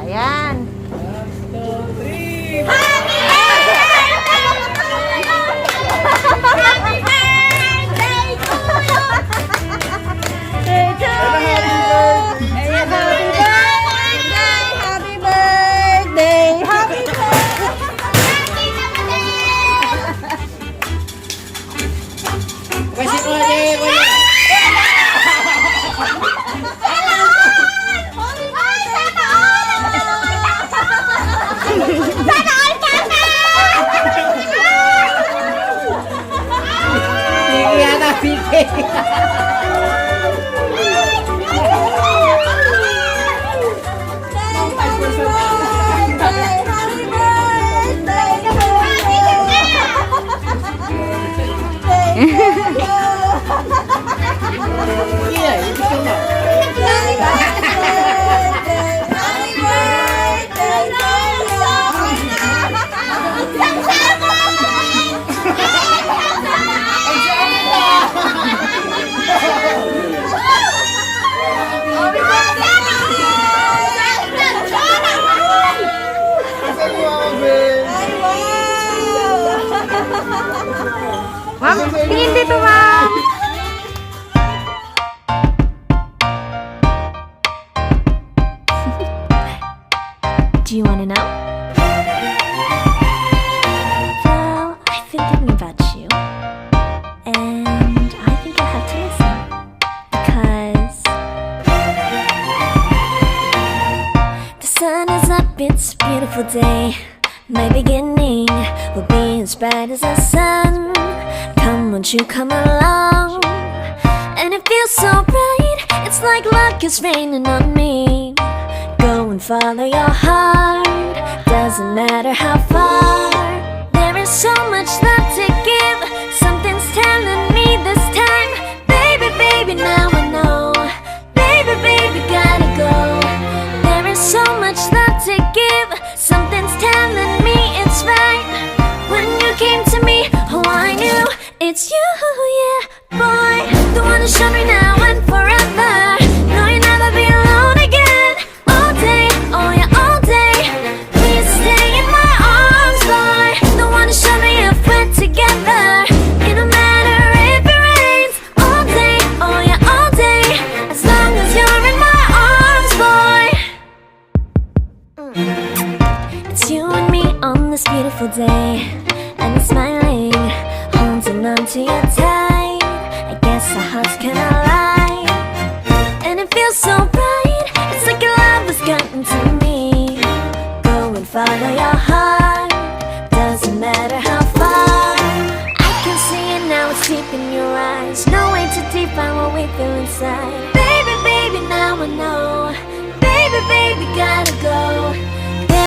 Ayan. 1, 2, 3. Happy birthday to you! Ayan, happy birthday! Happy birthday! Happy Kasi ko na Ma'am, tingin dito, ma'am. Do you want to know? Well, I've been thinking about you, and I think I have to listen because the sun is up, it's a beautiful day. My beginning will be as bright as the sun. Come, won't you come along? And it feels so bright, it's like luck is raining on me. Go and follow your heart, doesn't matter how far. There is so much love to give, something's telling me this time. Baby, baby, now I know. Baby, baby, gotta go. There is so much love to give, something's telling me it's right. When you came to me, oh I knew it's you, yeah, boy. The one who showed me now and forever. No, you'll never be alone again. All day, oh yeah, all day. Please stay in my arms, boy. The one who showed me if we're together. It don't matter if it rains. All day, oh yeah, all day. As long as you're in my arms, boy. It's you and me on this beautiful day, and it's smiling, holding on to you tight. I guess our hearts can align, and it feels so bright. It's like your love has gotten to me. Go and follow your heart, doesn't matter how far. I can see it now, it's deep in your eyes. No way to define what we feel inside. Baby, baby, now I know. Baby, baby, gotta go.